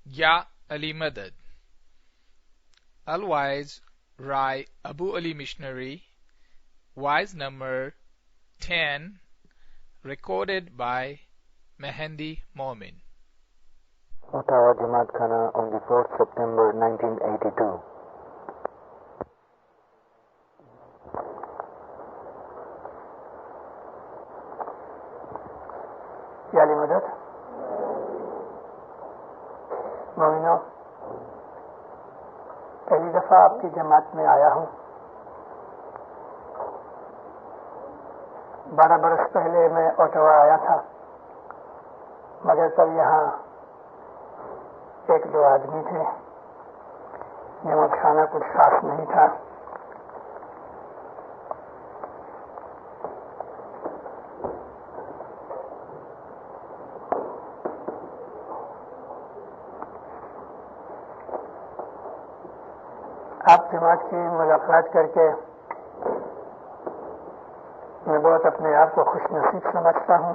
Ya Ali Madad. Al-Wise Rai Abu Ali Missionary, Wise number 10, recorded by Mehendi Momin. Ottawa Jamaat Khana on the 4th September 1982. Ya Ali Madad, مومنو، پہلی دفعہ آپ کی جماعت میں آیا ہوں۔ 12 برس پہلے میں اوٹاوا آیا تھا، مگر تب یہاں 1-2 آدمی تھے، جماعت خانہ کچھ خاص نہیں تھا۔ آپ جماعت کی ملاقات کر کے میں بہت اپنے آپ کو خوش نصیب سمجھتا ہوں۔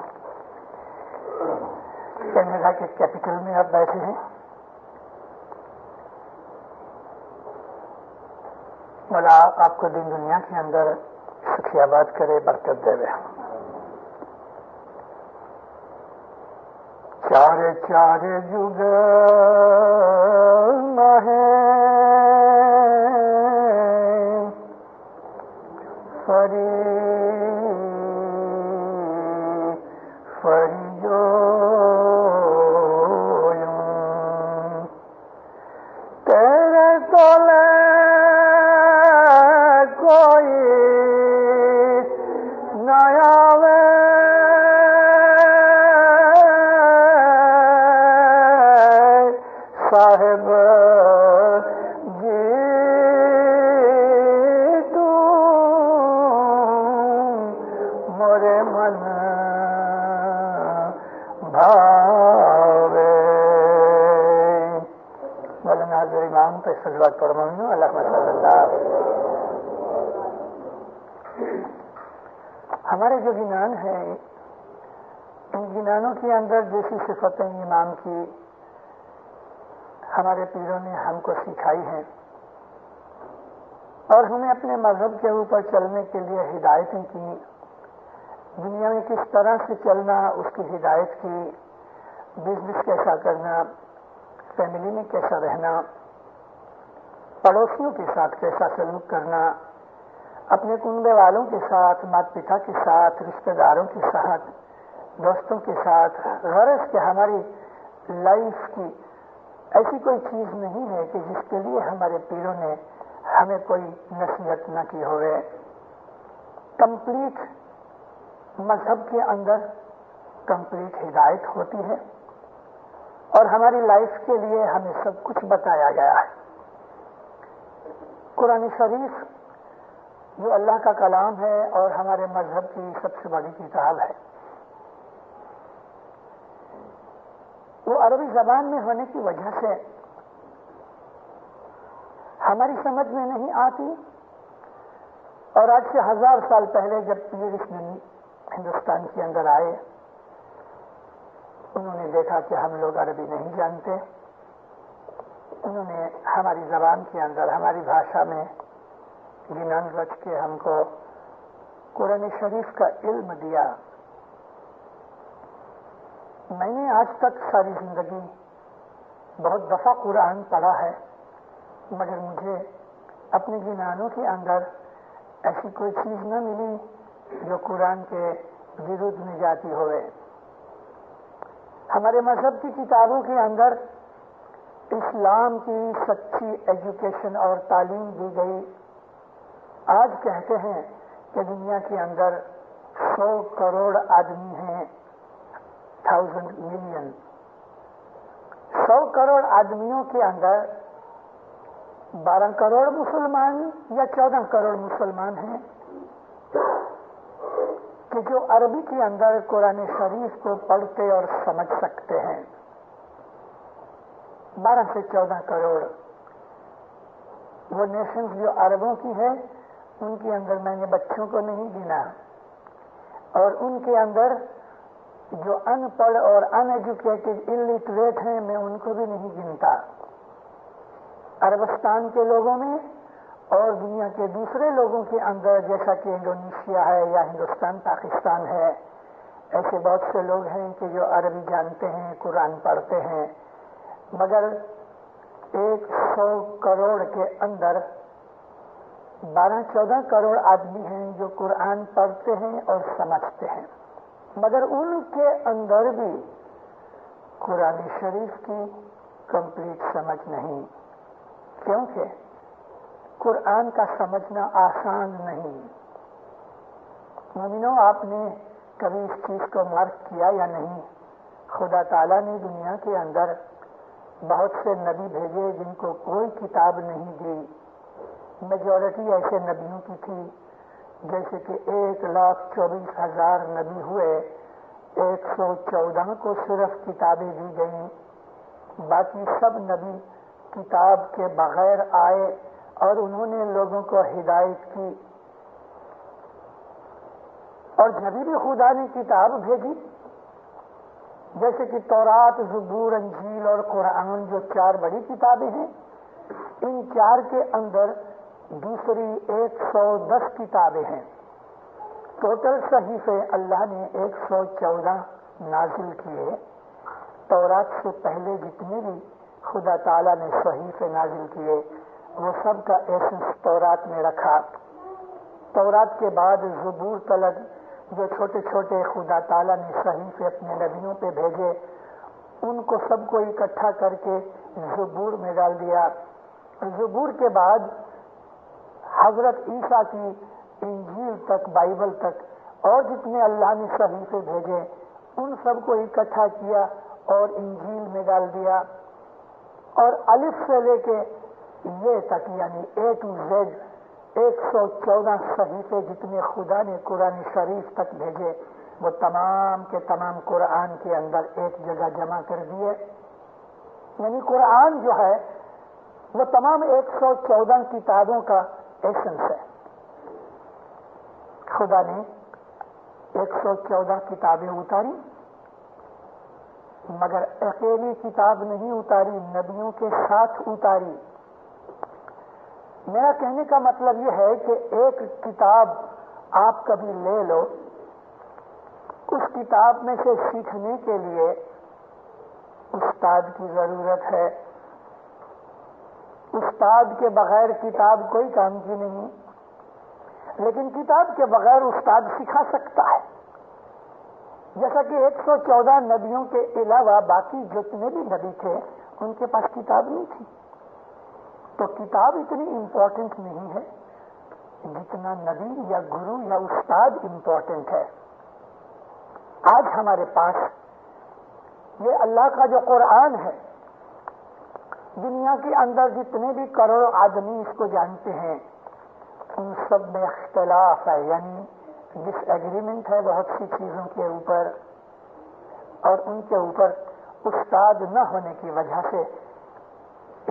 کینیڈا کے کیپٹل میں آپ بیٹھے ہیں۔ مولا آپ کو دین دنیا کے اندر سخیاباد کرے، برکت دے۔ چارے چارے جگ ہے فری فریو تیرے تولے کوئی نیا وے صاحب صلوات پڑھو مومنو، اللہم صلی اللہ۔ ہمارے جو گنان ہیں، ان گنانوں کے اندر جیسی صفتیں ایمان کی ہمارے پیروں نے ہم کو سکھائی ہیں اور ہمیں اپنے مذہب کے اوپر چلنے کے لیے ہدایتیں کی، دنیا میں کس طرح سے چلنا اس کی ہدایت کی، بزنس کیسا کرنا، فیملی میں کیسا رہنا، پڑوسیوں کے ساتھ کیسا سلوک کرنا، اپنے کنبے والوں کے ساتھ، مات پتا کے ساتھ، رشتہ داروں کے ساتھ، دوستوں کے ساتھ، غرض کہ ہماری لائف کی ایسی کوئی چیز نہیں ہے کہ جس کے لیے ہمارے پیروں نے ہمیں کوئی نصیحت نہ کی ہوئے۔ کمپلیٹ مذہب کے اندر کمپلیٹ ہدایت ہوتی ہے اور ہماری لائف کے لیے ہمیں سب کچھ بتایا گیا ہے۔ قرآن شریف جو اللہ کا کلام ہے اور ہمارے مذہب کی سب سے بڑی کتاب ہے، وہ عربی زبان میں ہونے کی وجہ سے ہماری سمجھ میں نہیں آتی، اور آج سے 1000 سال پہلے جب پیر ہندوستان کے اندر آئے، انہوں نے دیکھا کہ ہم لوگ عربی نہیں جانتے، انہوں نے ہماری زبان کے اندر، ہماری بھاشا میں گنان رچ کے ہم کو قرآن شریف کا علم دیا۔ میں نے آج تک ساری زندگی بہت دفعہ قرآن پڑھا ہے، مگر مجھے اپنے گنانوں کے اندر ایسی کوئی چیز نہ ملی جو قرآن کے وروਧ میں جاتی ہوئے۔ ہمارے مذہب کی کتابوں کے اندر اسلام کی سچی ایجوکیشن اور تعلیم دی گئی۔ آج کہتے ہیں کہ دنیا کے اندر 100 کروڑ آدمی ہیں، 1000 ملین۔ 100 کروڑ آدمیوں کے اندر 12 کروڑ مسلمان یا 14 کروڑ مسلمان ہیں کہ جو عربی کے اندر قرآن شریف کو پڑھتے اور سمجھ سکتے ہیں۔ 12 سے 14 کروڑ وہ نیشنز جو عربوں کی ہے، ان کے اندر میں نے بچوں کو نہیں گنا، اور ان کے اندر جو ان پڑھ اور ان ایجوکیٹڈ انلٹریٹ ہیں میں ان کو بھی نہیں گنتا. عربستان کے لوگوں میں اور دنیا کے دوسرے لوگوں کے اندر جیسا کہ انڈونیشیا ہے یا ہندوستان پاکستان ہے ایسے بہت سے لوگ ہیں کہ جو عربی جانتے ہیں قرآن پڑھتے ہیں مگر 100 کروڑ کے اندر 12-14 کروڑ آدمی ہیں جو قرآن پڑھتے ہیں اور سمجھتے ہیں مگر ان کے اندر بھی قرآن شریف کی کمپلیٹ سمجھ نہیں کیونکہ قرآن کا سمجھنا آسان نہیں. مومنوں آپ نے کبھی اس چیز کو مارک کیا یا نہیں خدا تعالیٰ نے دنیا کے اندر بہت سے نبی بھیجے جن کو کوئی کتاب نہیں دی. میجورٹی ایسے نبیوں کی تھی جیسے کہ 1,24,000 نبی ہوئے 114 کو صرف کتابیں دی گئیں. باقی سب نبی کتاب کے بغیر آئے اور انہوں نے لوگوں کو ہدایت کی. اور جبھی بھی خدا نے کتاب بھیجی جیسے کہ تورات زبور انجیل اور قرآن جو 4 بڑی کتابیں ہیں ان 4 کے اندر دوسری 110 کتابیں ہیں. ٹوٹل صحیفے اللہ نے 114 نازل کیے. تورات سے پہلے جتنے بھی خدا تعالیٰ نے صحیفے نازل کیے وہ سب کا ایسنس تورات میں رکھا. تورات کے بعد زبور تلک جو چھوٹے چھوٹے خدا تعالیٰ نے صحیفے اپنے نبیوں پہ بھیجے ان کو سب کو اکٹھا کر کے زبور میں ڈال دیا. زبور کے بعد حضرت عیسیٰ کی انجیل تک بائبل تک اور جتنے اللہ نے صحیفے بھیجے ان سب کو اکٹھا کیا اور انجیل میں ڈال دیا. اور الف سے لے کے یہ تک یعنی A to Z 114 صحیفے جتنے خدا نے قرآن شریف تک بھیجے وہ تمام کے تمام قرآن کے اندر ایک جگہ جمع کر دیے. یعنی قرآن جو ہے وہ تمام 114 کتابوں کا ایسنس ہے. خدا نے 114 کتابیں اتاری مگر اکیلی کتاب نہیں اتاری نبیوں کے ساتھ اتاری. میرا کہنے کا مطلب یہ ہے کہ ایک کتاب آپ کبھی لے لو اس کتاب میں سے سیکھنے کے لیے استاد کی ضرورت ہے. استاد کے بغیر کتاب کوئی کام کی نہیں لیکن کتاب کے بغیر استاد سکھا سکتا ہے. جیسا کہ 114 نبیوں کے علاوہ باقی جتنے بھی نبی تھے ان کے پاس کتاب نہیں تھی. تو کتاب اتنی امپورٹنٹ نہیں ہے جتنا نبی یا گرو یا استاد امپورٹنٹ ہے. آج ہمارے پاس یہ اللہ کا جو قرآن ہے دنیا کے اندر جتنے بھی کروڑ آدمی اس کو جانتے ہیں ان سب میں اختلاف ہے یعنی ڈس ایگریمنٹ ہے بہت سی چیزوں کے اوپر اور ان کے اوپر استاد نہ ہونے کی وجہ سے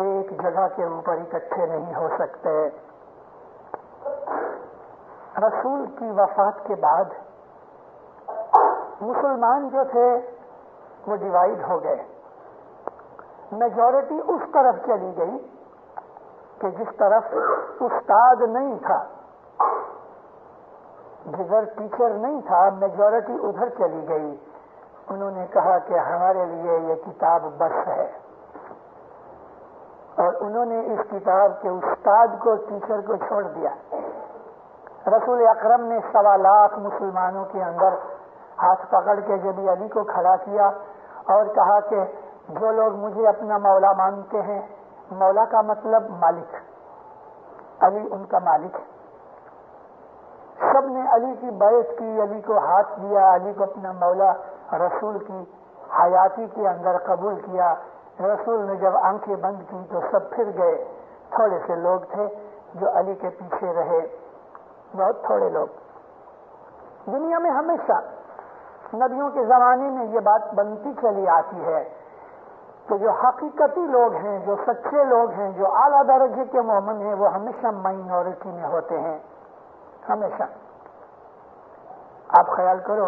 ایک جگہ کے اوپر اکٹھے نہیں ہو سکتے. رسول کی وفات کے بعد مسلمان جو تھے وہ ڈیوائیڈ ہو گئے. میجورٹی اس طرف چلی گئی کہ جس طرف استاد نہیں تھا جدھر ٹیچر نہیں تھا میجورٹی ادھر چلی گئی. انہوں نے کہا کہ ہمارے لیے یہ کتاب بس ہے اور انہوں نے اس کتاب کے استاد کو ٹیچر کو چھوڑ دیا. رسول اکرم نے 1.25 لاکھ مسلمانوں کے اندر ہاتھ پکڑ کے جب علی کو کھڑا کیا اور کہا کہ جو لوگ مجھے اپنا مولا مانتے ہیں مولا کا مطلب مالک علی ان کا مالک. سب نے علی کی بیعت کی علی کو ہاتھ دیا علی کو اپنا مولا رسول کی حیاتی کے اندر قبول کیا. رسول نے جب آنکھیں بند کی تو سب پھر گئے. تھوڑے سے لوگ تھے جو علی کے پیچھے رہے بہت تھوڑے لوگ. دنیا میں ہمیشہ نبیوں کے زمانے میں یہ بات بنتی چلی آتی ہے کہ جو حقیقتی لوگ ہیں جو سچے لوگ ہیں جو اعلیٰ درجے کے مومن ہیں وہ ہمیشہ مائنورٹی میں ہوتے ہیں. ہمیشہ آپ خیال کرو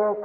1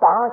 5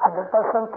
100%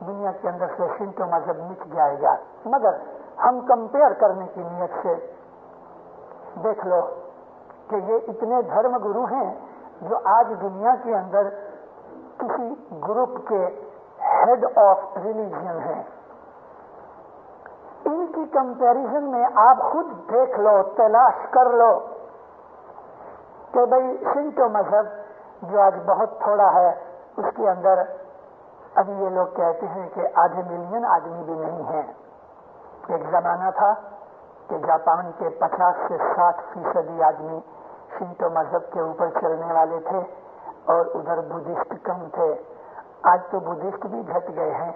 دنیا کے اندر سے شنتو مذہب مٹ جائے گا. مگر ہم کمپیئر کرنے کی نیت سے دیکھ لو کہ یہ اتنے دھرم گرو ہیں جو آج دنیا کے اندر کسی گروپ کے ہیڈ آف ریلیجن ہیں. ان کی کمپیریزن میں آپ خود دیکھ لو, تلاش کر لو کہ بھئی شنتو مذہب جو آج بہت تھوڑا ہے, اس کے اندر ابھی یہ لوگ کہتے ہیں کہ آدھے ملین آدمی بھی نہیں ہیں. ایک زمانہ تھا کہ جاپان کے 50 سے 60% آدمی شنتو مذہب کے اوپر چلنے والے تھے اور ادھر بدھسٹ کم تھے. آج تو بدھسٹ بھی گھٹ گئے ہیں,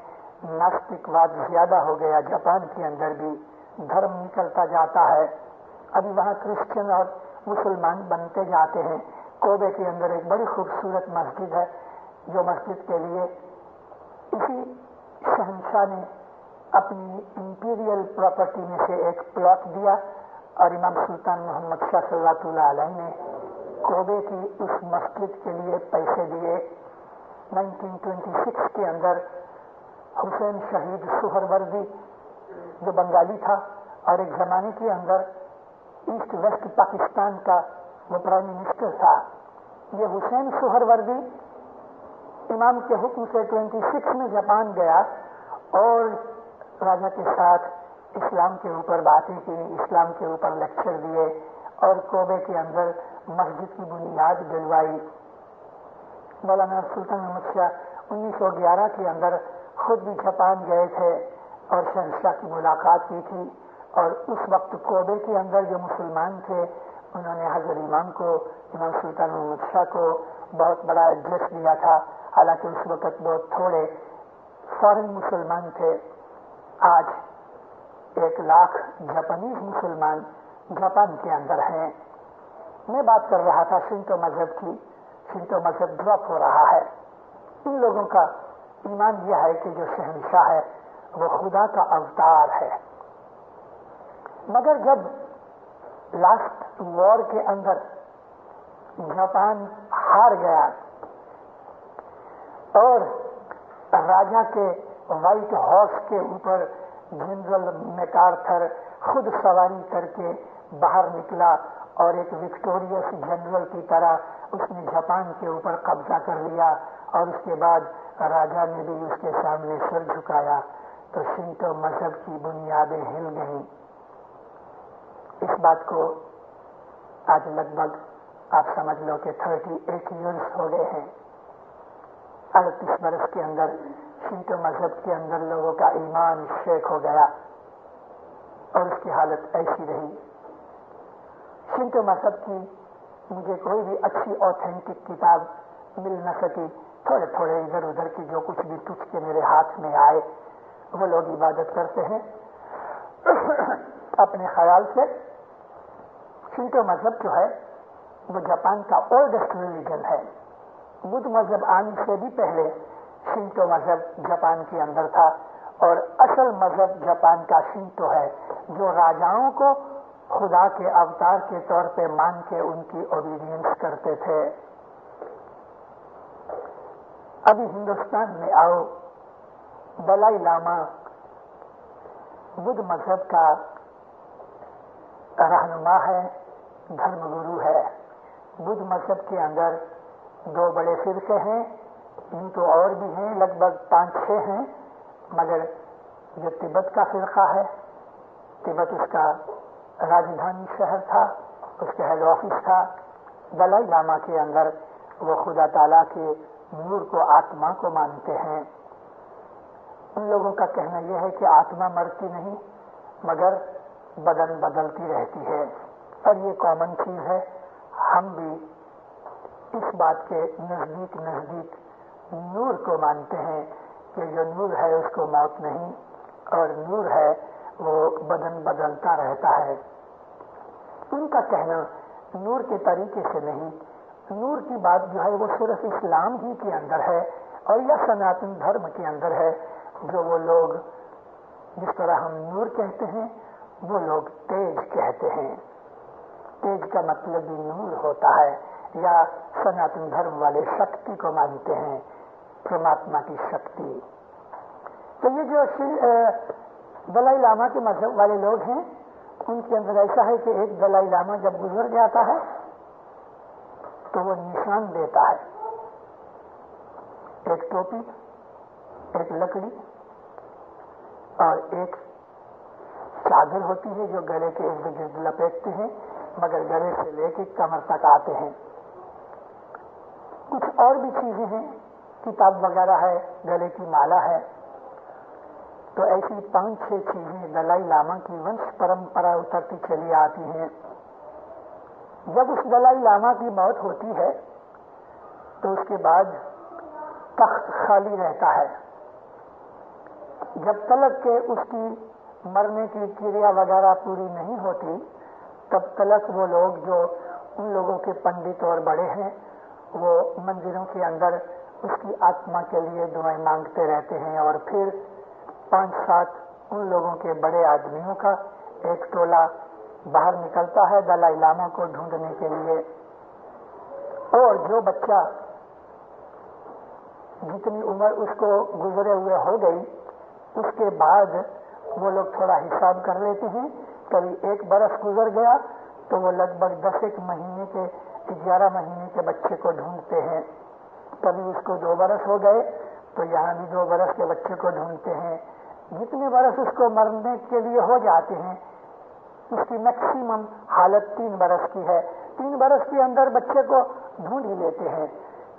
ناستک واد زیادہ ہو گیا. جاپان کے اندر بھی دھرم نکلتا جاتا ہے. ابھی وہاں کرسچن اور مسلمان بنتے جاتے ہیں. کوبے کے اندر ایک بڑی خوبصورت مسجد ہے, جو مسجد کے لیے اسی شہنشاہ نے اپنی امپیریل پراپرٹی میں سے ایک پلاٹ دیا اور امام سلطان محمد شاہ صلی اللہ علیہ نے کوبے کی اس مسجد کے لیے پیسے دیے. 1926 کے اندر حسین شہید سہروردی جو بنگالی تھا اور ایک زمانے کے اندر ایسٹ ویسٹ پاکستان کا وہ پرائم منسٹر تھا, یہ حسین سہروردی امام کے حکم سے 26 میں جاپان گیا اور راجا کے ساتھ اسلام کے اوپر باتیں کی, اسلام کے اوپر لیکچر دیے اور کوبے کے اندر مسجد کی بنیاد ڈلوائی. مولانا سلطان محمد شاہ 1911 کے اندر خود بھی جاپان گئے تھے اور شہنشاہ کی ملاقات کی تھی, اور اس وقت کوبے کے اندر جو مسلمان تھے انہوں نے حضرت امام کو, امام سلطان محمد شاہ کو بہت بڑا ایڈریس دیا تھا. حالانکہ اس وقت بہت تھوڑے فارن مسلمان تھے. آج 1 لاکھ جاپانیز مسلمان جاپان کے اندر ہیں. میں بات کر رہا تھا شنتو مذہب کی. شنتو مذہب ڈراپ ہو رہا ہے. ان لوگوں کا ایمان یہ ہے کہ جو شہنشاہ ہے وہ خدا کا اوتار ہے. مگر جب لاسٹ وار کے اندر جاپان ہار گیا اور راجا کے وائٹ ہارس کے اوپر جنرل میکارتھر خود سواری کر کے باہر نکلا اور ایک وکٹوریس جنرل کی طرح اس نے جاپان کے اوپر قبضہ کر لیا, اور اس کے بعد راجا نے بھی اس کے سامنے سر جھکایا, تو شنتو مذہب کی بنیادیں ہل گئیں. اس بات کو آج لگ بھگ آپ سمجھ لو کہ 38 ایئرس ہو گئے ہیں. 38 برس کے اندر شنتو مذہب کے اندر لوگوں کا ایمان شیک ہو گیا اور اس کی حالت ایسی رہی. شنتو مذہب کی مجھے کوئی بھی اچھی اوتھینٹک کتاب مل نہ سکی. تھوڑے تھوڑے ادھر ادھر کی جو کچھ بھی ٹچ کے میرے ہاتھ میں آئے وہ لوگ عبادت کرتے ہیں اپنے خیال سے. شنتو مذہب جو ہے وہ جاپان کا اولڈسٹ ریلیجن ہے. بدھ مذہب آنے سے بھی پہلے شنتو مذہب جاپان کے اندر تھا, اور اصل مذہب جاپان کا شنتو ہے, جو راجاؤں کو خدا کے اوتار کے طور پہ مان کے ان کی اوبیڈینس کرتے تھے. ابھی ہندوستان میں آؤ, دلائی لاما بدھ مذہب کا رہنما ہے, دھرم گرو ہے. بدھ مذہب کے اندر 2 بڑے فرقے ہیں, ان تو اور بھی ہیں, لگ بھگ 5-6 ہیں, مگر جو تبت کا فرقہ ہے, تبت اس کا راجدھانی شہر تھا, اس کا ہیڈ آفس تھا. دلائی لاما کے اندر وہ خدا تعالیٰ کے نور کو, آتما کو مانتے ہیں. ان لوگوں کا کہنا یہ ہے کہ آتما مرتی نہیں مگر بدن بدلتی رہتی ہے, اور یہ کامن چیز ہے. ہم بھی اس بات کے نزدیک نور کو مانتے ہیں کہ جو نور ہے اس کو موت نہیں, اور نور ہے وہ بدن بدلتا رہتا ہے. ان کا کہنا نور کے طریقے سے نہیں, نور کی بات جو ہے وہ صرف اسلام ہی کے اندر ہے اور یا سناتن دھرم کے اندر ہے. جو وہ لوگ جس طرح ہم نور کہتے ہیں وہ لوگ تیج کہتے ہیں. تیج کا مطلب بھی نور ہوتا ہے, یا سناتن دھرم والے شکتی کو مانتے ہیں, پرماتما کی شکتی. تو یہ جو دلائی لاما کے مذہب والے لوگ ہیں ان کے اندر ایسا ہے کہ ایک دلائی لاما جب گزر جاتا ہے تو وہ نشان دیتا ہے، ایک ٹوپی، ایک لکڑی اور ایک چادر ہوتی ہے جو گلے کے ارد گرد لپیٹتے ہیں، مگر گلے سے لے کے کمر تک آتے ہیں۔ کچھ اور بھی چیزیں ہیں، کتاب وغیرہ ہے، گلے کی مالا ہے۔ تو ایسی 5-6 چیزیں دلائی لاما کی ونش پرمپرا اترتی چلی آتی ہیں۔ جب اس دلائی لاما کی موت ہوتی ہے تو اس کے بعد تخت خالی رہتا ہے۔ جب تلک کہ اس کی مرنے کی کریا وغیرہ پوری نہیں ہوتی تب تلک وہ لوگ جو ان لوگوں کے پنڈت اور بڑے ہیں وہ مندروں کے اندر اس کی آتما کے لیے دعائیں مانگتے رہتے ہیں، اور پھر 5-7 ان لوگوں کے بڑے آدمیوں کا ایک ٹولہ باہر نکلتا ہے دلائی لاما کو ڈھونڈنے کے لیے، اور جو بچہ جتنی عمر اس کو گزرے ہوئے ہو گئی اس کے بعد وہ لوگ تھوڑا حساب کر لیتے ہیں، کبھی 1 برس گزر گیا تو وہ لگ بھگ 10 مہینے کے 11 مہینے کے بچے کو ڈھونڈتے ہیں، کبھی اس کو 2 برس ہو گئے تو یہاں بھی 2 برس کے بچے کو ڈھونڈتے ہیں۔ جتنے برس اس کو مرنے کے لیے ہو جاتے ہیں اس کی میکسیمم حالت 3 برس کی ہے، 3 برس کے اندر بچے کو ڈھونڈ ہی لیتے ہیں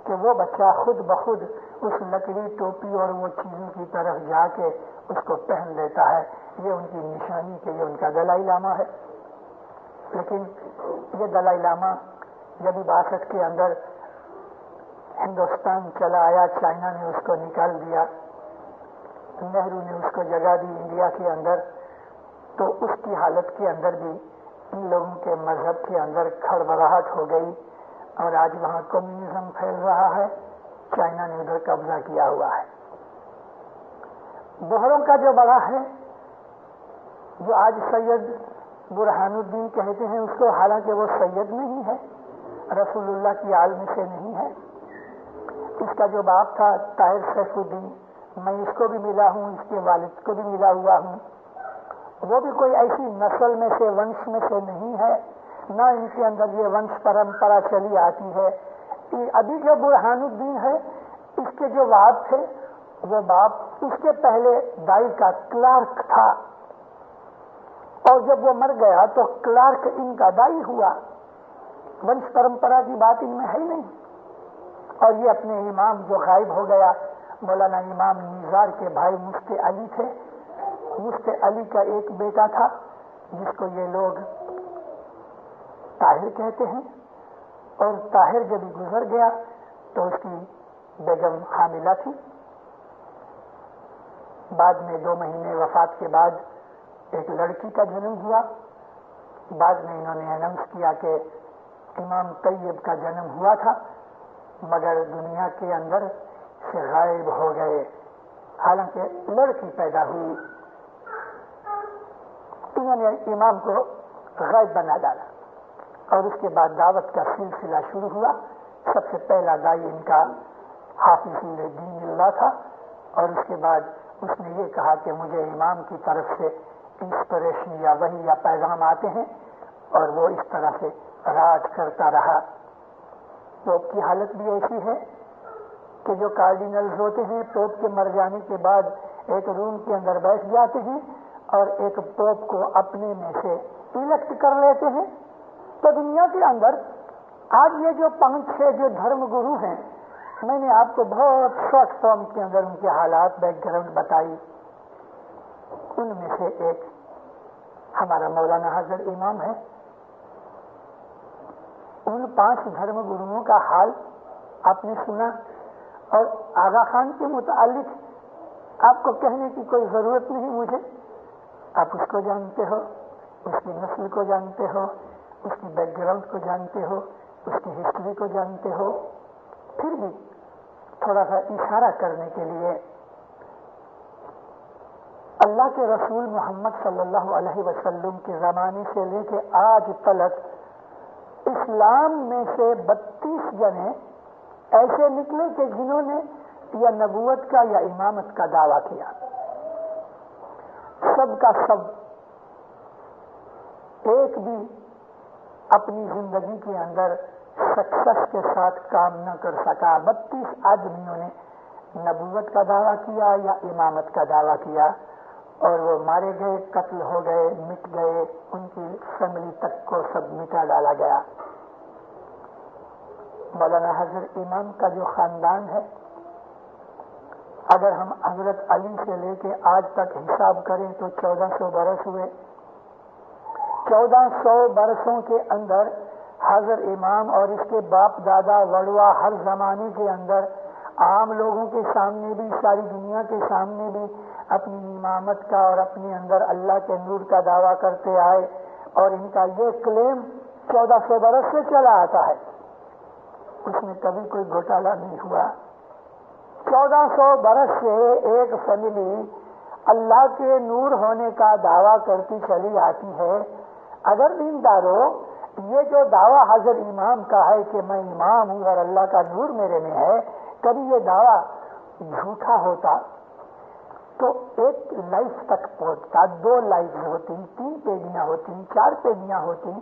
کہ وہ بچہ خود بخود اس لکڑی ٹوپی اور وہ چیزوں کی طرف جا کے اس کو پہن لیتا ہے۔ یہ ان کی نشانی کہ یہ ان کا دلائی لاما ہے۔ لیکن یہ دلائی لاما جب 62 کے اندر ہندوستان چلا آیا، چائنا نے اس کو نکال دیا، نہرو نے اس کو جگہ دی انڈیا کے اندر، تو اس کی حالت کے اندر بھی ان لوگوں کے مذہب کے اندر کھڑبڑاہٹ ہو گئی، اور آج وہاں کمیونزم پھیل رہا ہے، چائنا نے ادھر قبضہ کیا ہوا ہے۔ بوہروں کا جو بڑا ہے جو آج سید برہان الدین کہتے ہیں اس کو، حالانکہ وہ سید نہیں ہے، رسول اللہ کی آل میں سے نہیں ہے۔ اس کا جو باپ تھا طاہر سیف الدین، میں اس کو بھی ملا ہوں، اس کے والد کو بھی ملا ہوا ہوں، وہ بھی کوئی ایسی نسل میں سے ونش میں سے نہیں ہے، نہ ان کے اندر یہ ونش پرمپرا چلی آتی ہے۔ ابھی جو برہان الدین ہے اس کے جو باپ تھے وہ باپ اس کے پہلے دائی کا کلارک تھا، اور جب وہ مر گیا تو کلارک ان کا دائی ہوا، ونش پرمپرا کی بات ان میں ہے ہی نہیں۔ اور یہ اپنے امام جو غائب ہو گیا مولانا امام نزار کے بھائی مفتی علی تھے، مفتی علی کا ایک بیٹا تھا جس کو یہ لوگ طاہر کہتے ہیں، اور طاہر جب گزر گیا تو اس کی بیگم حاملہ تھی۔ بعد میں 2 مہینے وفات کے بعد ایک لڑکی کا جنم ہوا، بعد میں انہوں نے اناؤنس کیا کہ امام طیب کا جنم ہوا تھا، مگر دنیا کے اندر سے غائب ہو گئے، حالانکہ لڑکی پیدا ہوئی۔ انہوں نے امام کو غائب بنا ڈالا، اور اس کے بعد دعوت کا سلسلہ شروع ہوا۔ سب سے پہلا دائی ان کا حافظ الدین اللہ تھا، اور اس کے بعد اس نے یہ کہا کہ مجھے امام کی طرف سے انسپریشن یا وحی یا پیغام آتے ہیں، اور وہ اس طرح سے راج کرتا رہا۔ پوپ کی حالت بھی ایسی ہے کہ جو کارڈینلز ہوتے ہیں پوپ کے مر جانے کے بعد ایک روم کے اندر بیٹھ جاتے ہیں اور ایک پوپ کو اپنے میں سے الیکٹ کر لیتے ہیں۔ تو دنیا کے اندر آج یہ جو 5-6 جو دھرم گرو ہیں، میں نے آپ کو بہت شارٹ فارم کے اندر ان کے حالات بیک گراؤنڈ بتائی۔ ان میں سے ایک ہمارا مولانا حضرت امام ہے۔ ان 5 دھرم گروؤں کا حال آپ نے سنا، اور آغا خان کے متعلق آپ کو کہنے کی کوئی ضرورت نہیں مجھے، آپ اس کو جانتے ہو، اس کی نسل کو جانتے ہو، اس کی بیک گراؤنڈ کو جانتے ہو، اس کی ہسٹری کو جانتے ہو۔ پھر بھی تھوڑا سا اشارہ کرنے کے لیے، اللہ کے رسول محمد صلی اللہ علیہ وسلم کے زمانے سے لے کے آج تلک اسلام میں سے 32 جنے ایسے نکلے کہ جنہوں نے یا نبوت کا یا امامت کا دعویٰ کیا۔ سب کا سب ایک بھی اپنی زندگی کے اندر سکسیس کے ساتھ کام نہ کر سکا. 32 آدمیوں نے نبوت کا دعویٰ کیا یا امامت کا دعویٰ کیا اور وہ مارے گئے, قتل ہو گئے, مٹ گئے, ان کی فیملی تک کو سب مٹا ڈالا گیا. مولانا حضرت امام کا جو خاندان ہے, اگر ہم حضرت علی سے لے کے آج تک حساب کریں تو 1400 برس ہوئے. 1400 برسوں کے اندر حضرت امام اور اس کے باپ دادا وڑوا ہر زمانے کے اندر عام لوگوں کے سامنے بھی, ساری دنیا کے سامنے بھی اپنی امامت کا اور اپنے اندر اللہ کے نور کا دعویٰ کرتے آئے, اور ان کا یہ کلیم 1400 برس سے چلا آتا ہے. اس میں کبھی کوئی گھوٹالا نہیں ہوا. 1400 برس سے ایک فیملی اللہ کے نور ہونے کا دعویٰ کرتی چلی آتی ہے. اگر دیندارو یہ جو دعویٰ حضرت امام کا ہے کہ میں امام ہوں اور اللہ کا نور میرے میں ہے, کبھی یہ دعویٰ جھوٹا ہوتا تو ایک لائف تک پہنچتا, 2 لائف ہوتی, 3 پیجیاں ہوتی, 4 پیجیاں ہوتی,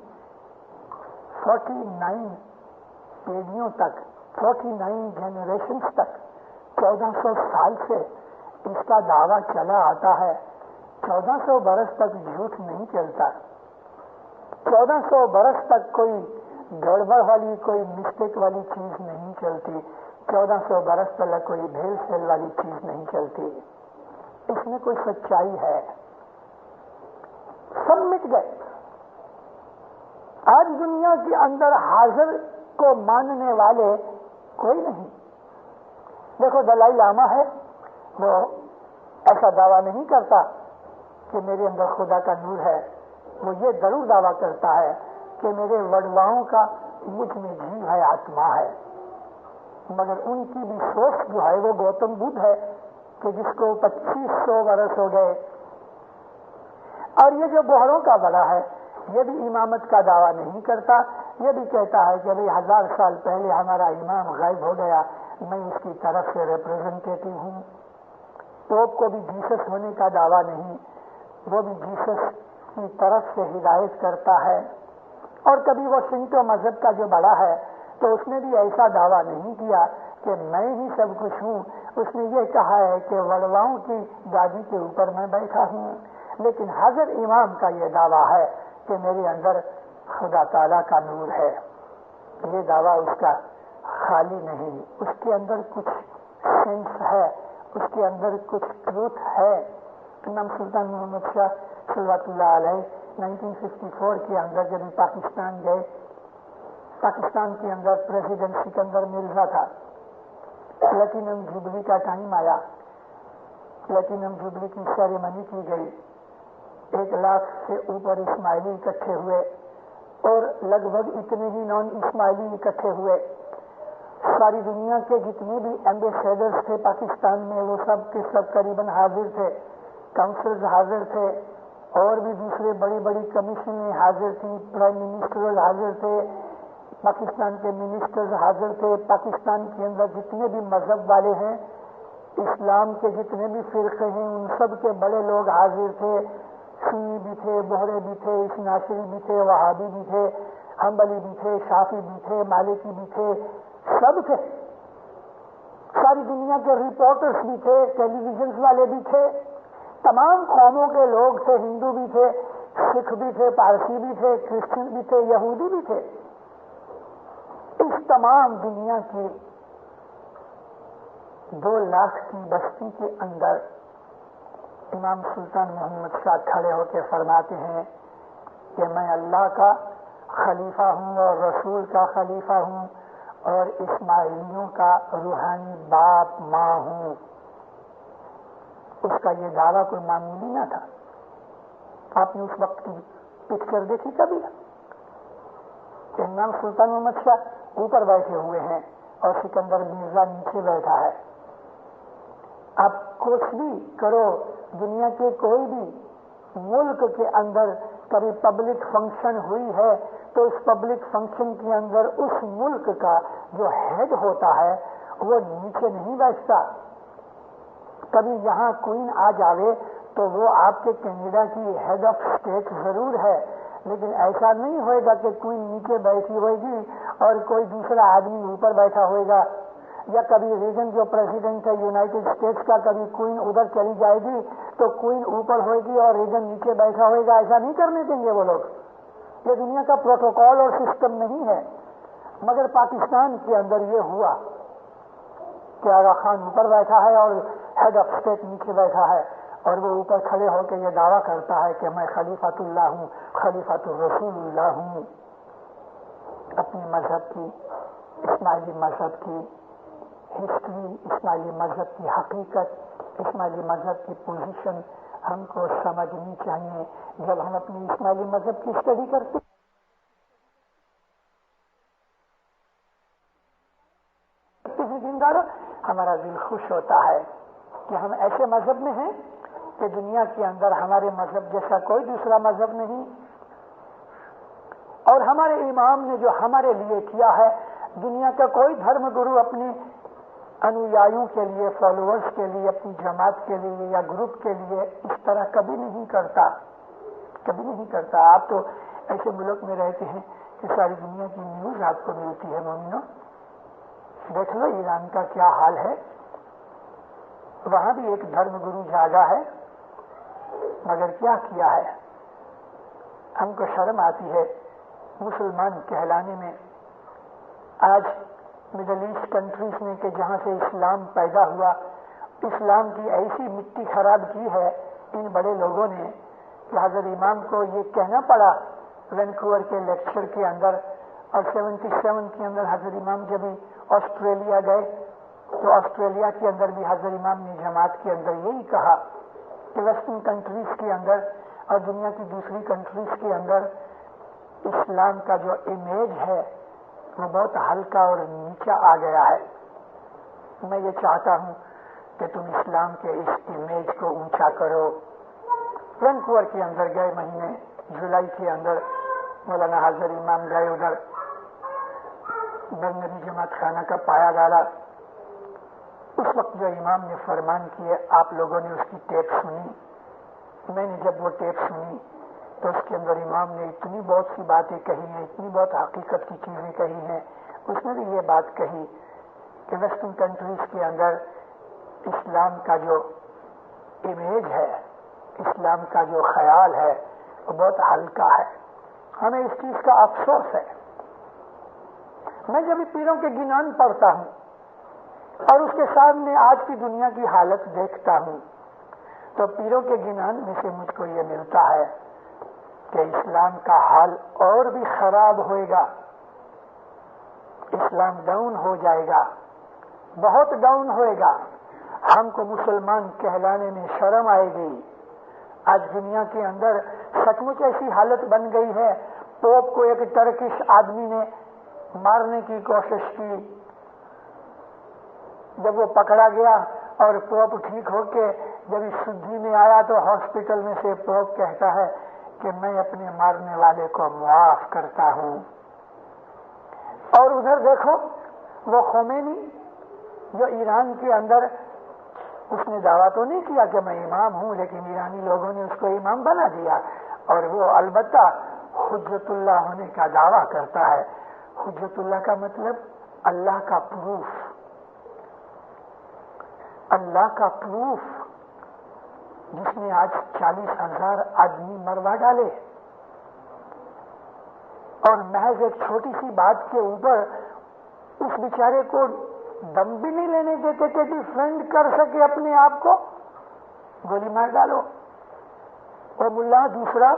49 پیجیوں تک, 49 جنریشنز تک 1400 سال سے اس کا دعویٰ چلا آتا ہے. 1400 برس تک جھوٹ نہیں چلتا. 1400 برس تک کوئی گڑبڑ والی, کوئی مسٹیک والی چیز نہیں چلتی. 1400 برس تک کوئی بھیل سیل والی چیز نہیں چلتی. اس میں کوئی سچائی ہے. سب مٹ گئے. آج دنیا کے اندر حاضر کو ماننے والے کوئی نہیں. دیکھو دلائی لاما ہے, وہ ایسا دعویٰ نہیں کرتا کہ میرے اندر خدا کا نور ہے. وہ یہ ضرور دعویٰ کرتا ہے کہ میرے وڈواؤں کا مجھ میں جیو ہے, آتما ہے. مگر ان کی بھی سوچ جو ہے وہ گوتم بدھ ہے کہ جس کو 2500 برس ہو گئے. اور یہ جو بوہروں کا بڑا ہے یہ بھی امامت کا دعویٰ نہیں کرتا. یہ بھی کہتا ہے کہ 1000 سال پہلے ہمارا امام غائب ہو گیا, میں اس کی طرف سے ریپرزنٹیٹو ہوں. پوپ کو بھی جیسس ہونے کا دعویٰ نہیں, وہ بھی جیسس کی طرف سے ہدایت کرتا ہے. اور کبھی وہ سنتو مذہب کا جو بڑا ہے تو اس نے بھی ایسا دعویٰ نہیں کیا کہ میں ہی سب کچھ ہوں. اس نے یہ کہا ہے کہ وڑواؤں کی گادی کے اوپر میں بیٹھا ہوں. لیکن حضرت امام کا یہ دعویٰ ہے کہ میرے اندر خدا تعالیٰ کا نور ہے. یہ دعویٰ اس کا خالی نہیں, اس کے اندر کچھ سینس ہے, اس کے اندر کچھ ٹروتھ ہے. امام سلطان محمد شاہ صلوات اللہ علیہ 1954 کے اندر جب پاکستان گئے, پاکستان کے اندر پریزیڈنٹ سکندر مرزا تھا. پلیٹینم جوبلی کا ٹائم آیا, پلیٹینم جوبلی کی سیریمنی کی گئی. 1 لاکھ سے اوپر اسماعیلی اکٹھے ہوئے اور لگ بھگ اتنے ہی نان اسماعیلی اکٹھے ہوئے. ساری دنیا کے جتنے بھی ایمبیسیڈرز تھے پاکستان میں وہ سب کے سب قریباً حاضر تھے. کاؤنسلز حاضر تھے اور بھی دوسرے بڑی بڑی کمیشنیں حاضر تھیں. پرائم منسٹر حاضر تھے, پاکستان کے منسٹرز حاضر تھے. پاکستان کے اندر جتنے بھی مذہب والے ہیں, اسلام کے جتنے بھی فرقے ہیں, ان سب کے بڑے لوگ حاضر تھے. سنی بھی تھے, بہرے بھی تھے, اسناشری بھی تھے, وہابی بھی تھے, حنبلی بھی تھے, شافی بھی تھے, مالکی بھی تھے, سب تھے. ساری دنیا کے رپورٹرز بھی تھے, ٹیلی ویژنز والے بھی تھے, تمام قوموں کے لوگ تھے. ہندو بھی تھے, سکھ بھی تھے, پارسی بھی تھے, کرسچن بھی تھے, یہودی بھی تھے. اس تمام دنیا کی 2 لاکھ کی بستی کے اندر امام سلطان محمد شاہ کھڑے ہو کے فرماتے ہیں کہ میں اللہ کا خلیفہ ہوں اور رسول کا خلیفہ ہوں اور اسماعیلیوں کا روحانی باپ ماں ہوں. اس کا یہ دعویٰ کوئی معمولی نہ تھا. آپ نے اس وقت کی پکچر دیکھی کبھی؟ امام سلطان محمد شاہ اوپر بیٹھے ہوئے ہیں اور سکندر مرزا نیچے بیٹھا ہے. آپ کچھ بھی کرو, دنیا کے کوئی بھی ملک کے اندر کبھی پبلک فنکشن ہوئی ہے تو اس پبلک فنکشن کے اندر اس ملک کا جو ہیڈ ہوتا ہے وہ نیچے نہیں بیٹھتا. کبھی یہاں کوئین آ جاوے تو وہ آپ کے کینیڈا کی ہیڈ آف اسٹیٹ ضرور ہے، لیکن ایسا نہیں ہوئے گا کہ کوئی نیچے بیٹھی ہوئے گی اور کوئی دوسرا آدمی اوپر بیٹھا ہوئے گا، یا کبھی ریگن جو پریزیڈنٹ ہے یونائٹڈ اسٹیٹس کا، کبھی کوئن ادھر چلی جائے گی تو کوئن اوپر ہوئے گی اور ریگن نیچے بیٹھا ہوئے گا. ایسا نہیں کرنے دیں گے وہ لوگ. یہ دنیا کا پروٹوکول اور سسٹم نہیں ہے. مگر پاکستان کے اندر یہ ہوا کہ آغا خان اوپر بیٹھا ہے اور ہیڈ آف اسٹیٹ نیچے بیٹھا ہے، اور وہ اوپر کھڑے ہو کے یہ دعویٰ کرتا ہے کہ میں خلیفۃ اللہ ہوں، خلیفۃ الرسول اللہ ہوں. اپنے مذہب کی، اسماعیلی مذہب کی ہسٹری، اسماعیلی مذہب کی حقیقت، اسماعیلی مذہب کی پوزیشن ہم کو سمجھنی چاہیے. جب ہم اپنی اسماعیلی مذہب کی اسٹڈی کرتے ہیں دینداروں، ہمارا دل خوش ہوتا ہے کہ ہم ایسے مذہب میں ہیں کہ دنیا کے اندر ہمارے مذہب جیسا کوئی دوسرا مذہب نہیں. اور ہمارے امام نے جو ہمارے لیے کیا ہے، دنیا کا کوئی دھرم گرو اپنے انویایوں کے لیے، فالوورز کے لیے، اپنی جماعت کے لیے یا گروپ کے لیے اس طرح کبھی نہیں کرتا، کبھی نہیں کرتا. آپ تو ایسے ملک میں رہتے ہیں کہ ساری دنیا کی نیوز آپ کو ملتی ہے. مومنوں، دیکھ لو ایران کا کیا حال ہے. وہاں بھی ایک دھرم گرو جاگا ہے، مگر کیا کیا ہے؟ ہم کو شرم آتی ہے مسلمان کہلانے میں. آج مڈل ایسٹ کنٹریز میں کہ جہاں سے اسلام پیدا ہوا، اسلام کی ایسی مٹی خراب کی ہے ان بڑے لوگوں نے کہ حضرت امام کو یہ کہنا پڑا وینکوور کے لیکچر کے اندر. اور 77 کے اندر حضرت امام جب آسٹریلیا گئے تو آسٹریلیا کے اندر بھی حضرت امام نے جماعت کے اندر یہی کہا کہ ویسٹرن کنٹریز کے اندر اور دنیا کی دوسری کنٹریز کے اندر اسلام کا جو امیج ہے وہ بہت ہلکا اور نیچا آ گیا ہے. میں یہ چاہتا ہوں کہ تم اسلام کے اس امیج کو اونچا کرو. وینکوور کے اندر گئے مہینے جولائی کے اندر مولانا حضرت امام گئے ادھر، برنبی جماعت خانہ کا پایا ڈالا. اس وقت جو امام نے فرمان کیے آپ لوگوں نے اس کی ٹیپ سنی. میں نے جب وہ ٹیپ سنی تو اس کے اندر امام نے اتنی بہت سی باتیں کہی ہیں، اتنی بہت حقیقت کی چیزیں کہی ہیں. اس نے بھی یہ بات کہی کہ ویسٹرن کنٹریز کے اندر اسلام کا جو امیج ہے، اسلام کا جو خیال ہے وہ بہت ہلکا ہے. ہمیں اس چیز کا افسوس ہے. میں جب پیروں کے گنان پڑھتا ہوں اور اس کے سامنے آج کی دنیا کی حالت دیکھتا ہوں تو پیروں کے گنان میں سے مجھ کو یہ ملتا ہے کہ اسلام کا حال اور بھی خراب ہوئے گا. اسلام ڈاؤن ہو جائے گا، بہت ڈاؤن ہوئے گا. ہم کو مسلمان کہلانے میں شرم آئے گی. آج دنیا کے اندر سچ مچ ایسی حالت بن گئی ہے. پوپ کو ایک ٹرکش آدمی نے مارنے کی کوشش کی. جب وہ پکڑا گیا اور پوپ ٹھیک ہو کے جب اس شدھی میں آیا تو ہاسپٹل میں سے پوپ کہتا ہے کہ میں اپنے مارنے والے کو معاف کرتا ہوں. اور ادھر دیکھو وہ خمینی جو ایران کے اندر، اس نے دعویٰ تو نہیں کیا کہ میں امام ہوں، لیکن ایرانی لوگوں نے اس کو امام بنا دیا اور وہ البتہ حجت اللہ ہونے کا دعویٰ کرتا ہے. حجت اللہ کا مطلب اللہ کا پروف، اللہ کا پروف، جس نے آج 40,000 آدمی مروا ڈالے اور محض ایک چھوٹی سی بات کے اوپر اس بیچارے کو دم بھی نہیں لینے دیتے کہ ڈیفینڈ کر سکے اپنے آپ کو. گولی مار ڈالو. اور ملا دوسرا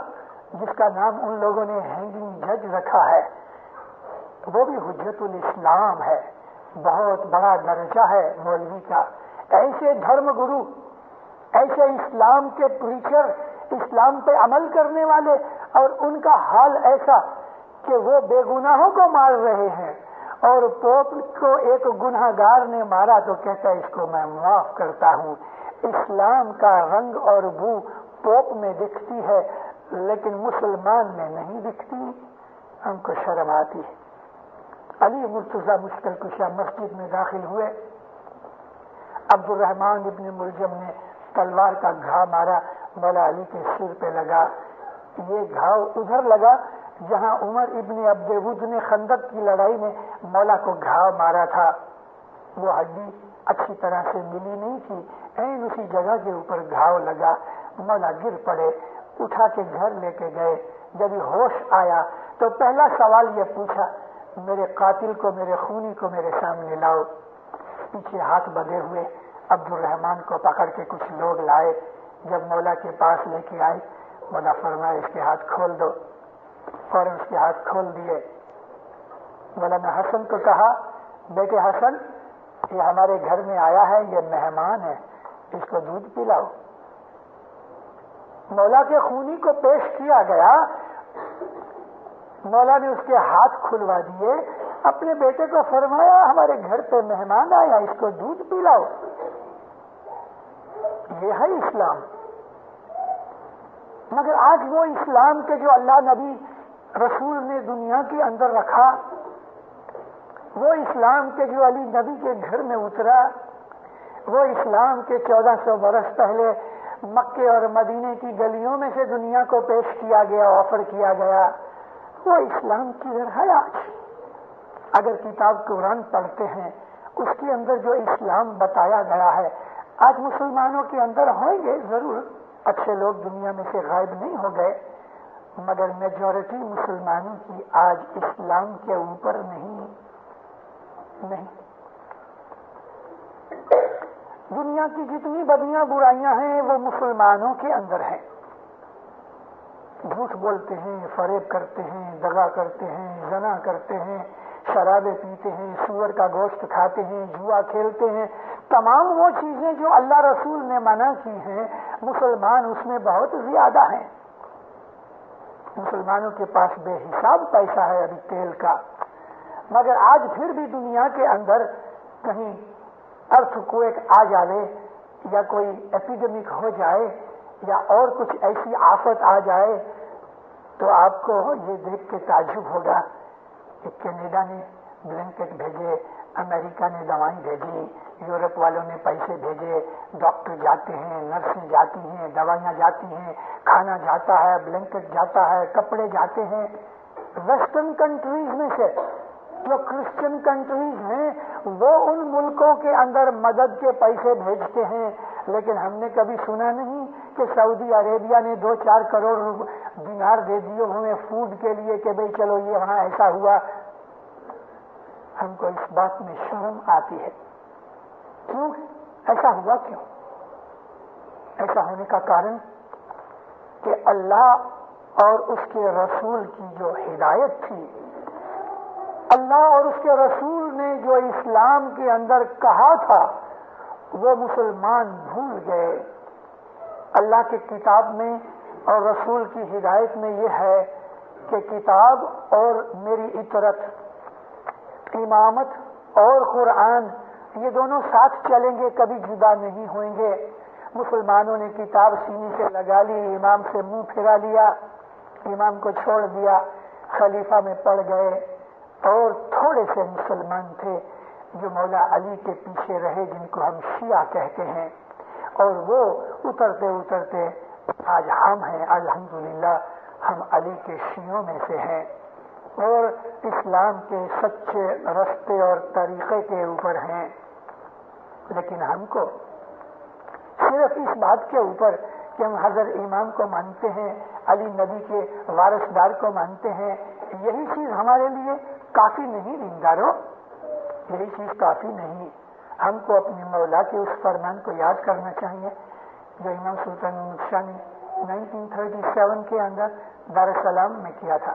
جس کا نام ان لوگوں نے ہینگنگ جج رکھا ہے وہ بھی حجت الاسلام ہے. بہت بڑا درجہ ہے مولوی کا. ایسے دھرم گرو، ایسے اسلام کے پریچر، اسلام پہ عمل کرنے والے، اور ان کا حال ایسا کہ وہ بے گناہوں کو مار رہے ہیں اور پوپ کو ایک گناہ گار نے مارا تو کہتا ہے اس کو میں معاف کرتا ہوں. اسلام کا رنگ اور بو پوپ میں دکھتی ہے لیکن مسلمان میں نہیں دکھتی. ہم کو شرم آتی ہے. علی مرتضیٰ مشکل کشا مسجد میں داخل ہوئے. عبد الرحمان ابن ملجم نے تلوار کا گھا مارا مولا علی کے سر پہ لگا. یہ گھاؤ ادھر لگا جہاں عمر ابن عبد ود نے خندق کی لڑائی میں مولا کو گھاؤ مارا تھا. وہ ہڈی اچھی طرح سے ملی نہیں تھی, این اسی جگہ کے اوپر گھاؤ لگا. مولا گر پڑے, اٹھا کے گھر لے کے گئے. جب یہ ہوش آیا تو پہلا سوال یہ پوچھا, میرے قاتل کو, میرے خونی کو میرے سامنے لاؤ. پیچھے ہاتھ بندھے ہوئے عبد الرحمان کو پکڑ کے کچھ لوگ لائے. جب مولا کے پاس لے کے آئے, مولا فرمایا اس کے ہاتھ کھول دو. فوراً اس کے ہاتھ کھول دیے. مولانا حسن کو کہا, بیٹے حسن, یہ ہمارے گھر میں آیا ہے, یہ مہمان ہے, اس کو دودھ پلاؤ. مولا کے خونی کو پیش کیا گیا. مولا نے اس کے ہاتھ کھلوا دیے. اپنے بیٹے کو فرمایا ہمارے گھر پہ مہمان آیا, اس کو دودھ پلاؤ. یہ ہے اسلام. مگر آج وہ اسلام کے جو اللہ نبی رسول نے دنیا کے اندر رکھا, وہ اسلام کے جو علی نبی کے گھر میں اترا, وہ اسلام کے 1400 برس پہلے مکے اور مدینے کی گلیوں میں سے دنیا کو پیش کیا گیا, آفر کیا گیا, وہ اسلام کدھر ہے آج؟ اگر کتاب قرآن پڑھتے ہیں, اس کے اندر جو اسلام بتایا گیا ہے, آج مسلمانوں کے اندر ہوں گے ضرور, اچھے لوگ دنیا میں سے غائب نہیں ہو گئے, مگر میجورٹی مسلمانوں کی آج اسلام کے اوپر نہیں. دنیا کی جتنی بدیاں برائیاں ہیں وہ مسلمانوں کے اندر ہیں. جھوٹ بولتے ہیں, فریب کرتے ہیں, دغا کرتے ہیں, زنا کرتے ہیں, شرابیں پیتے ہیں, سور کا گوشت کھاتے ہیں, جوا کھیلتے ہیں. تمام وہ چیزیں جو اللہ رسول نے منع کی ہیں, مسلمان اس میں بہت زیادہ ہیں. مسلمانوں کے پاس بے حساب پیسہ ہے ابھی تیل کا, مگر آج پھر بھی دنیا کے اندر کہیں ارتھ کویک آ جائے یا کوئی ایپیڈیمک ہو جائے یا اور کچھ ایسی آفت آ جائے تو آپ کو یہ دیکھ کے تعجب ہوگا کہ کینیڈا نے بلینکٹ بھیجے, امریکہ نے دوائیں بھیجی, یورپ والوں نے پیسے بھیجے, ڈاکٹر جاتے ہیں, نرسیں جاتی ہیں, دوائیاں جاتی ہیں, کھانا جاتا ہے, بلینکٹ جاتا ہے, کپڑے جاتے ہیں. ویسٹرن کنٹریز میں سے جو کرسچن کنٹریز ہیں وہ ان ملکوں کے اندر مدد کے پیسے بھیجتے ہیں, لیکن ہم نے کبھی سنا نہیں کہ سعودی عربیہ نے 2-4 کروڑ دینار دے دیے ہمیں فوڈ کے لیے کہ بھئی چلو یہ وہاں ایسا ہوا. ہم کو اس بات میں شرم آتی ہے. کیوں ایسا ہوا؟ کیوں ایسا ہونے کا کارن کہ اللہ اور اس کے رسول کی جو ہدایت تھی, اللہ اور اس کے رسول نے جو اسلام کے اندر کہا تھا وہ مسلمان بھول گئے. اللہ کی کتاب میں اور رسول کی ہدایت میں یہ ہے کہ کتاب اور میری اطاعت, امامت اور قرآن یہ دونوں ساتھ چلیں گے, کبھی جدا نہیں ہوئیں گے. مسلمانوں نے کتاب سینے سے لگا لی, امام سے منہ پھرا لیا, امام کو چھوڑ دیا, خلیفہ میں پڑ گئے, اور تھوڑے سے مسلمان تھے جو مولا علی کے پیچھے رہے, جن کو ہم شیعہ کہتے ہیں, اور وہ اترتے اترتے آج ہم ہیں. الحمدللہ ہم علی کے شیعوں میں سے ہیں اور اسلام کے سچے رستے اور طریقے کے اوپر ہیں. لیکن ہم کو صرف اس بات کے اوپر کہ ہم حضرت امام کو مانتے ہیں, علی نبی کے وارثدار کو مانتے ہیں, یہی چیز ہمارے لیے کافی نہیں دیندارو, یہی چیز کافی نہیں. ہم کو اپنے مولا کے اس فرمان کو یاد کرنا چاہیے جو امام سلطان محمود شاہ نے 1937 کے اندر دار السلام میں کیا تھا,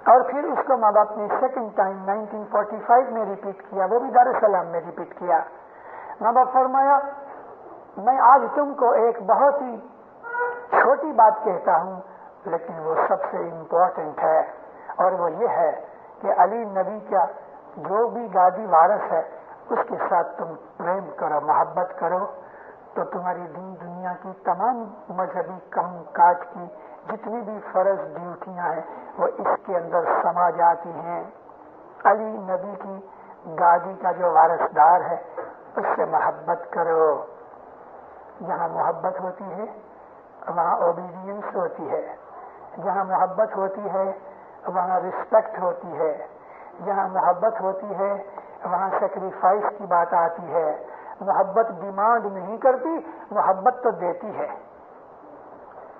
اور پھر اس کو ماں باپ نے سیکنڈ ٹائم 1945 میں ریپیٹ کیا, وہ بھی دار السلام میں ریپیٹ کیا. ماں باپ فرمایا میں آج تم کو ایک بہت ہی چھوٹی بات کہتا ہوں لیکن وہ سب سے امپورٹنٹ ہے, اور وہ یہ ہے کہ علی نبی کا جو بھی گادی وارث ہے اس کے ساتھ تم پریم کرو, محبت کرو, تو تمہاری دنیا کی تمام مذہبی کام کاج کی جتنی بھی فرض ڈیوٹیاں ہیں وہ اس کے اندر سما جاتی ہیں. علی نبی کی گادی کا جو وارثدار ہے اس سے محبت کرو. جہاں محبت ہوتی ہے وہاں اوبیڈینس ہوتی ہے، جہاں محبت ہوتی ہے وہاں رسپیکٹ ہوتی ہے، جہاں محبت ہوتی ہے وہاں سیکریفائس کی بات آتی ہے۔ محبت ڈیمانڈ نہیں کرتی، محبت تو دیتی ہے۔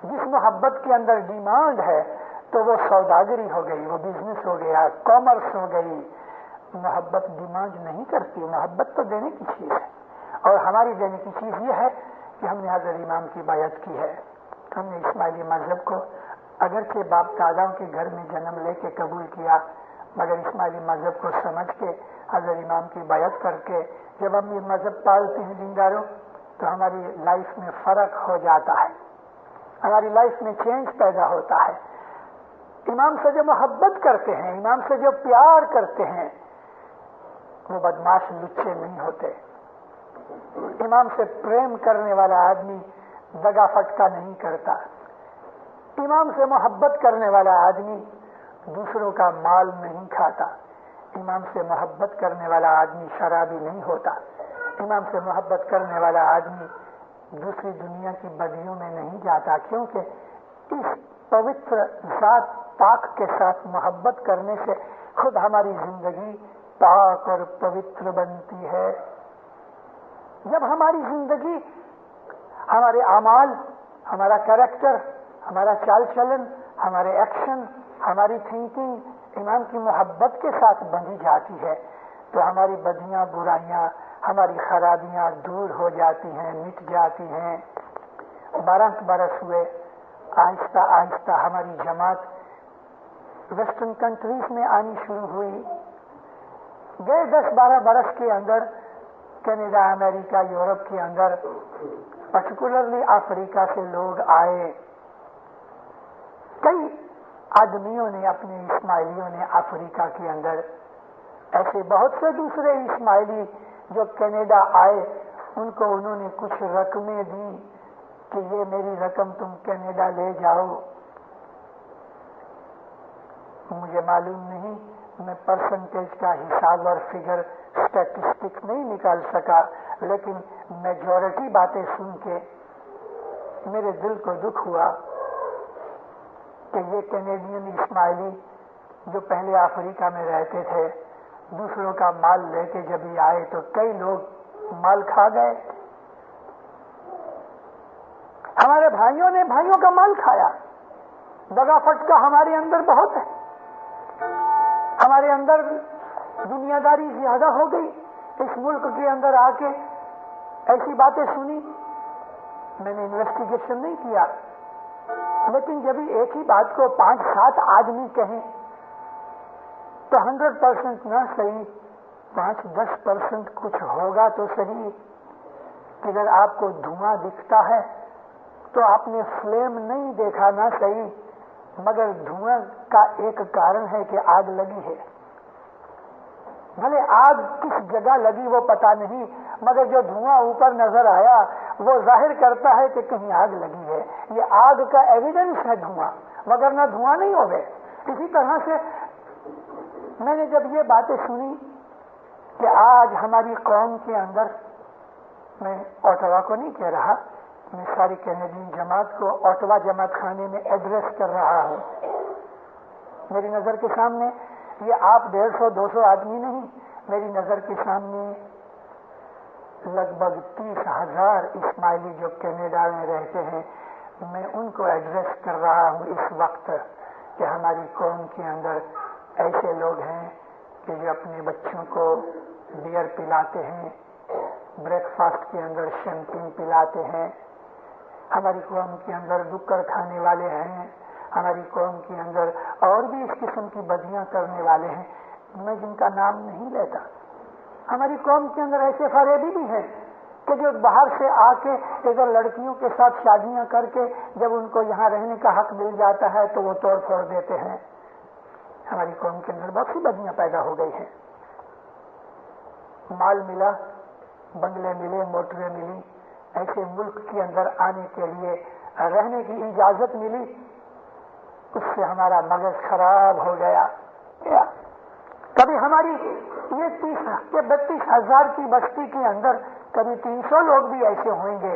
جس محبت کے اندر ڈیمانڈ ہے تو وہ سوداگری ہو گئی، وہ بزنس ہو گیا، کامرس ہو گئی۔ محبت ڈیمانڈ نہیں کرتی، محبت تو دینے کی چیز ہے، اور ہماری دینے کی چیز یہ ہے کہ ہم نے حضرت امام کی بیعت کی ہے، ہم نے اسماعیلی مذہب کو اگرچہ باپ داداؤں کے گھر میں جنم لے کے قبول کیا، مگر اسماعیلی مذہب کو سمجھ کے حضرت امام کی بیعت کر کے جب ہم یہ مذہب پالتے ہیں دینداروں تو ہماری لائف میں فرق ہو جاتا ہے، ہماری لائف میں چینج پیدا ہوتا ہے۔ امام سے جو محبت کرتے ہیں، امام سے جو پیار کرتے ہیں، وہ بدماش لچے نہیں ہوتے۔ امام سے پریم کرنے والا آدمی دگا فٹکا نہیں کرتا۔ امام سے محبت کرنے والا آدمی دوسروں کا مال نہیں کھاتا۔ امام سے محبت کرنے والا آدمی شرابی نہیں ہوتا۔ امام سے محبت کرنے والا آدمی دوسری دنیا کی بدیوں میں نہیں جاتا، کیونکہ اس پوتر ذات پاک کے ساتھ محبت کرنے سے خود ہماری زندگی پاک اور پوتر بنتی ہے۔ جب ہماری زندگی، ہمارے اعمال، ہمارا کریکٹر، ہمارا چال چلن، ہمارے ایکشن، ہماری تھنکنگ امام کی محبت کے ساتھ بندھی جاتی ہے تو ہماری بدیاں، برائیاں، ہماری خرابیاں دور ہو جاتی ہیں، مٹ جاتی ہیں۔ 12 برس ہوئے، آہستہ آہستہ ہماری جماعت ویسٹرن کنٹریز میں آنی شروع ہوئی۔ گئے 10-12 برس کے اندر کینیڈا، امریکہ، یورپ کے اندر پرٹیکولرلی افریقہ سے لوگ آئے۔ کئی آدمیوں نے، اپنے اسماعیلیوں نے افریقہ کے اندر، ایسے بہت سے دوسرے اسماعیلی جو کینیڈا آئے، ان کو انہوں نے کچھ رقمیں دی کہ یہ میری رقم تم کینیڈا لے جاؤ۔ مجھے معلوم نہیں، میں پرسنٹیج کا حساب اور فگر اسٹیٹسٹک نہیں نکال سکا، لیکن میجورٹی باتیں سن کے میرے دل کو دکھ ہوا کہ یہ کینیڈین اسماعیلی جو پہلے افریقہ میں رہتے تھے، دوسروں کا مال لے کے جب ہی آئے تو کئی لوگ مال کھا گئے۔ ہمارے بھائیوں نے بھائیوں کا مال کھایا۔ دگا فٹکا ہمارے اندر بہت ہے، ہمارے اندر دنیا داری زیادہ ہو گئی۔ اس ملک کے اندر آ کے ایسی باتیں سنی، میں نے انویسٹیگیشن نہیں کیا، لیکن جب ایک ہی بات کو 5-7 آدمی کہیں تو 100% نہ صحیح، 5-10% کچھ ہوگا تو صحیح۔ اگر آپ کو دھواں دکھتا ہے تو آپ نے فلیم نہیں دیکھا نہ صحیح، مگر دھواں کا ایک کارن ہے کہ آگ لگی ہے۔ بھلے آگ کس جگہ لگی وہ پتا نہیں، مگر جو دھواں اوپر نظر آیا وہ ظاہر کرتا ہے کہ کہیں آگ لگی ہے۔ یہ آگ کا ایویڈنس ہے دھواں، مگر نہ دھواں نہیں ہو گئے۔ اسی طرح سے میں نے جب یہ باتیں سنی کہ آج ہماری قوم کے اندر، میں اوٹوا کو نہیں کہہ رہا، میں ساری کینیڈین جماعت کو اوٹوا جماعت خانے میں ایڈریس کر رہا ہوں۔ میری نظر کے سامنے یہ آپ 150-200 آدمی نہیں، میری نظر کے سامنے لگ بھگ 30,000 اسماعیلی جو کینیڈا میں رہتے ہیں، میں ان کو ایڈریس کر رہا ہوں اس وقت کہ ہماری قوم کے اندر ایسے لوگ ہیں کہ جو اپنے بچوں کو بیئر پلاتے ہیں، بریک فاسٹ کے اندر شیمپین پلاتے ہیں، ہماری قوم کے اندر ڈکر کھانے والے ہیں، ہماری قوم کے اندر اور بھی اس قسم کی بدیاں کرنے والے ہیں، میں جن کا نام نہیں لیتا۔ ہماری قوم کے اندر ایسے فریبی بھی ہیں کہ جو باہر سے آ کے ادھر لڑکیوں کے ساتھ شادیاں کر کے جب ان کو یہاں رہنے کا حق مل جاتا ہے تو وہ توڑ پھوڑ دیتے ہیں۔ ہماری قوم کے اندر بہت سی بدیاں پیدا ہو گئی ہیں۔ مال ملا، بنگلے ملے، موٹریں ملی، ایسے ملک کے اندر آنے کے لیے رہنے کی اجازت ملی، اس سے ہمارا مغز خراب ہو گیا۔ کبھی ہماری یہ 30 یا 32 ہزار کی بستی کے اندر کبھی 300 لوگ بھی ایسے ہوئیں گے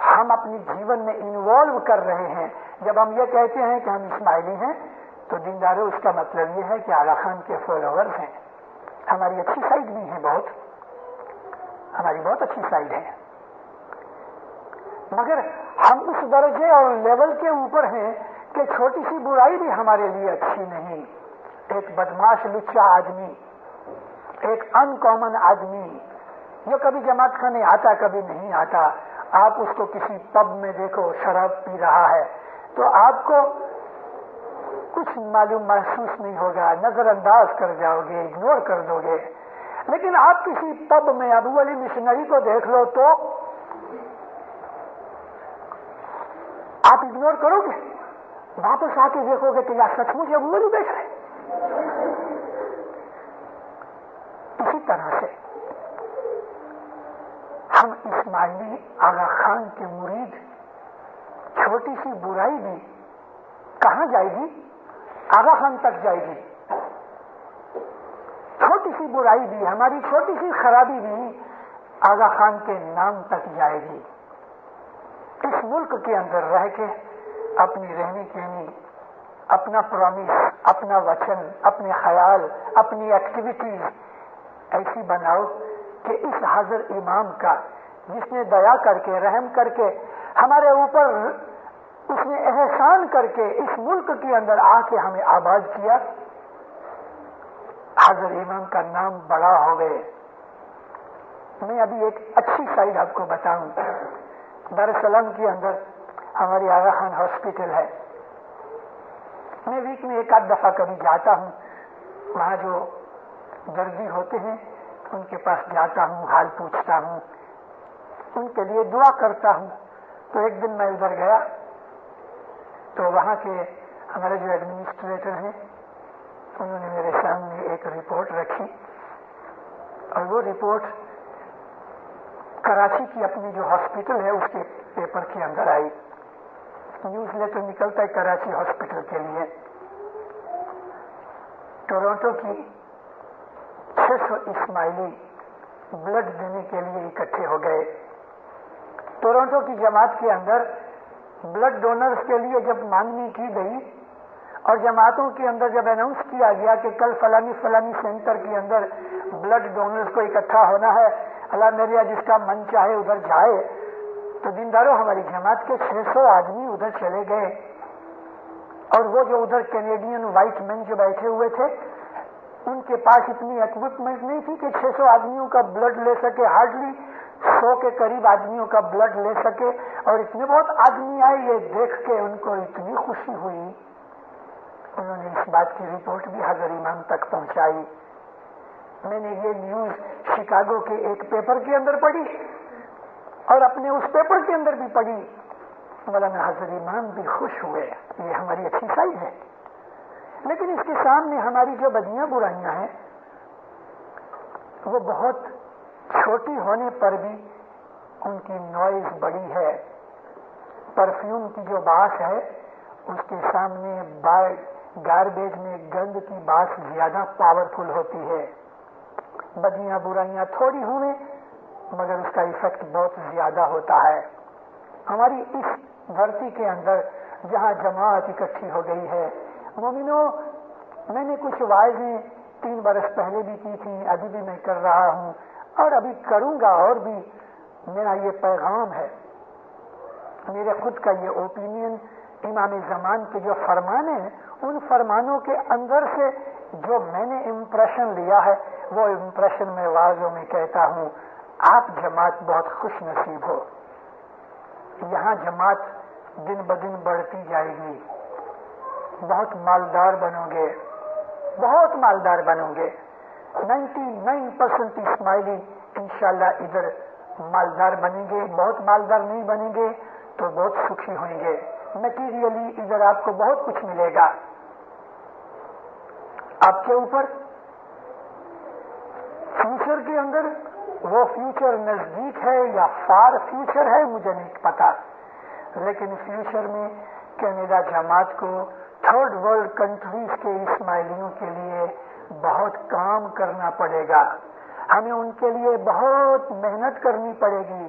ہم اپنی جیون میں انوالو کر رہے ہیں. جب ہم یہ کہتے ہیں کہ ہم اسماعیلی ہیں تو دینداروں اس کا مطلب یہ ہے کہ آغا خان کے فالوورز ہیں. ہماری اچھی سائڈ بھی ہے، ہماری بہت اچھی سائڈ ہے، مگر ہم اس درجے اور لیول کے اوپر ہیں کہ چھوٹی سی برائی بھی ہمارے لیے اچھی نہیں. ایک بدماش لچا آدمی، ایک ان کامن آدمی جو کبھی جماعت خانے آتا کبھی نہیں آتا، آپ اس کو کسی پب میں دیکھو شراب پی رہا ہے تو آپ کو کچھ معلوم محسوس نہیں ہوگا، نظر انداز کر جاؤ گے، اگنور کر دو گے. لیکن آپ کسی پب میں ابو علی مشنری کو دیکھ لو تو آپ اگنور کرو گے، واپس آ کے دیکھو گے کہ یا سچ مجھ ابو علی بیٹھ رہے. اسی طرح سے ہم اسماعیلی آغا خان کے مرید، چھوٹی سی برائی بھی کہاں جائے گی؟ آغا خان تک جائے گی. چھوٹی سی برائی بھی، ہماری چھوٹی سی خرابی بھی آغا خان کے نام تک جائے گی. اس ملک کے اندر رہ کے اپنی رہنی کہنی، اپنا پرامیس، اپنا وچن، اپنے خیال، اپنی ایکٹیویٹیز ایسی بناؤ کہ اس حاضر امام کا، جس نے دیا کر کے، رحم کر کے ہمارے اوپر، اس نے احسان کر کے اس ملک کے اندر آ کے ہمیں آباد کیا، حاضر امام کا نام بڑا ہو گئے. میں ابھی ایک اچھی سائڈ آپ کو بتاؤں. دار السلام کے اندر ہماری آغا خان ہاسپٹل ہے. میں ویک میں ایک آدھ دفعہ کبھی جاتا ہوں، وہاں جو دردی ہوتے ہیں ان کے پاس جاتا ہوں، حال پوچھتا ہوں، ان کے لیے دعا کرتا ہوں. تو ایک دن میں ادھر گیا تو وہاں کے ہمارے جو ایڈمنسٹریٹر ہیں انہوں نے میرے سامنے ایک رپورٹ رکھی، اور وہ رپورٹ کراچی کی اپنی جو ہاسپٹل ہے اس کے پیپر کے اندر آئی. نیوز لیٹر نکلتا ہے کراچی ہاسپٹل کے لیے. ٹورنٹو کی 600 اسماعیلی بلڈ دینے کے لیے اکٹھے ہو گئے. ٹورنٹو کی جماعت کے اندر بلڈ ڈونرز کے لیے جب مانگنی کی گئی اور جماعتوں کے اندر جب اناؤنس کیا گیا کہ کل فلانی سینٹر کے اندر بلڈ ڈونرز کو اکٹھا ہونا ہے، اللہ میریا جس کا من چاہے ادھر جائے، تو دینداروں ہماری جماعت کے 600 آدمی ادھر چلے گئے. اور وہ جو ادھر کینیڈین وائٹ مین جو بیٹھے ہوئے تھے ان کے پاس اتنی اکوپمنٹ نہیں تھی کہ 600 آدمیوں کا بلڈ لے سکے. ہارڈلی 100 کے قریب آدمیوں کا بلڈ لے سکے. اور اتنے بہت آدمی آئے، یہ دیکھ کے ان کو اتنی خوشی ہوئی، انہوں نے اس بات کی رپورٹ بھی حضرت امام تک پہنچائی. میں نے یہ نیوز شکاگو کے ایک پیپر کے اندر پڑھی اور اپنے اس پیپر کے اندر بھی پڑھی. مولانا حضرت امام بھی خوش ہوئے. یہ ہماری اچھی سائڈ ہے. لیکن اس کے سامنے ہماری جو بدیاں برائیاں ہیں وہ بہت چھوٹی ہونے پر بھی ان کی نوائز بڑی ہے. پرفیوم کی جو باس ہے اس کے سامنے گاربیج میں گند کی باس زیادہ پاورفل ہوتی ہے. بدیاں برائیاں تھوڑی ہوئیں مگر اس کا ایفیکٹ بہت زیادہ ہوتا ہے. ہماری اس دھرتی کے اندر جہاں جماعت اکٹھی ہو گئی ہے، مومنوں، میں نے کچھ وعظیں 3 برس پہلے بھی کی تھیں، ابھی بھی میں کر رہا ہوں اور ابھی کروں گا. اور بھی میرا یہ پیغام ہے، میرے خود کا یہ اوپینین، امام زمان کے جو فرمان ہیں ان فرمانوں کے اندر سے جو میں نے امپریشن لیا ہے وہ امپریشن میں واضحوں میں کہتا ہوں. آپ جماعت بہت خوش نصیب ہو. یہاں جماعت دن بدن بڑھتی جائے گی. بہت مالدار بنو گے، بہت مالدار بنو گے. 99% اسماعیلی انشاءاللہ ادھر مالدار بنیں گے. بہت مالدار نہیں بنیں گے تو بہت سکھی ہوئیں گے. میٹیریلی ادھر آپ کو بہت کچھ ملے گا. آپ کے اوپر فیوچر کے اندر، وہ فیوچر نزدیک ہے یا فار فیوچر ہے مجھے نہیں پتا، لیکن فیوچر میں کینیڈا جماعت کو تھرڈ ورلڈ کنٹریز کے اسماعیلیوں کے لیے بہت کام کرنا پڑے گا. ہمیں ان کے لیے بہت محنت کرنی پڑے گی.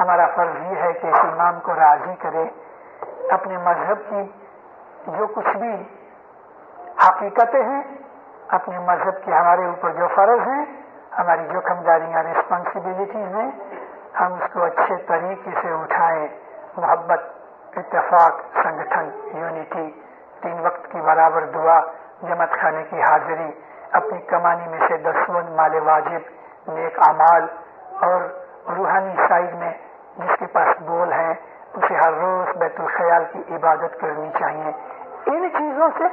ہمارا فرض یہ ہے کہ اس امام کو راضی کرے، اپنے مذہب کی جو کچھ بھی حقیقتیں ہیں، اپنے مذہب کے ہمارے اوپر جو فرض ہیں، ہماری جو کمداریاں رسپانسبلٹیز ہیں، ہم اس کو اچھے طریقے سے اٹھائیں۔ محبت، اتفاق، سنگٹھن، یونٹی، 3 وقت کی برابر دعا، جماعت خانے کی حاضری، اپنی کمانی میں سے 10 مال واجب، نیک اعمال، اور روحانی سائڈ میں جس کے پاس بول ہے اسے ہر روز بیت الخیال کی عبادت کرنی چاہیے۔ ان چیزوں سے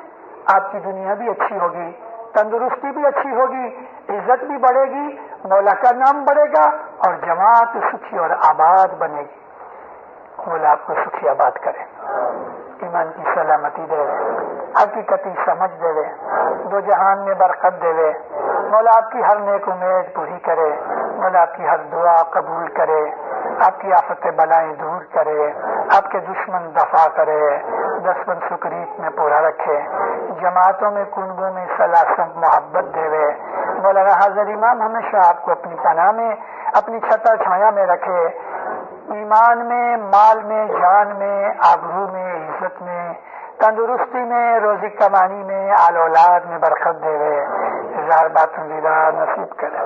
آپ کی دنیا بھی اچھی ہوگی، تندرستی بھی اچھی ہوگی، عزت بھی بڑھے گی، مولا کا نام بڑھے گا، اور جماعت سکھی اور آباد بنے گی۔ مولا آپ کو سکھی آباد کرے، ایمان کی سلامتی دے، حقیقتی سمجھ دے، دو جہان میں برکت دے، مولا آپ کی ہر نیک امید پوری کرے، مولا آپ کی ہر دعا قبول کرے، آپ کی آفت بلائیں دور کرے، آپ کے دشمن دفاع کرے، 10 سکریت میں پورا رکھے، جماعتوں میں کنبوں میں سلاسم محبت دے۔ مولانا حاضر امام ہمیشہ آپ کو اپنی پناہ میں، اپنی چھتا چھایا میں رکھے، ایمان میں، مال میں، جان میں، آبرو میں، عزت میں، تندرستی میں، روزی کمانی میں، آل اولاد میں برکت دے، ظاہر باطن دیدار نصیب کرے۔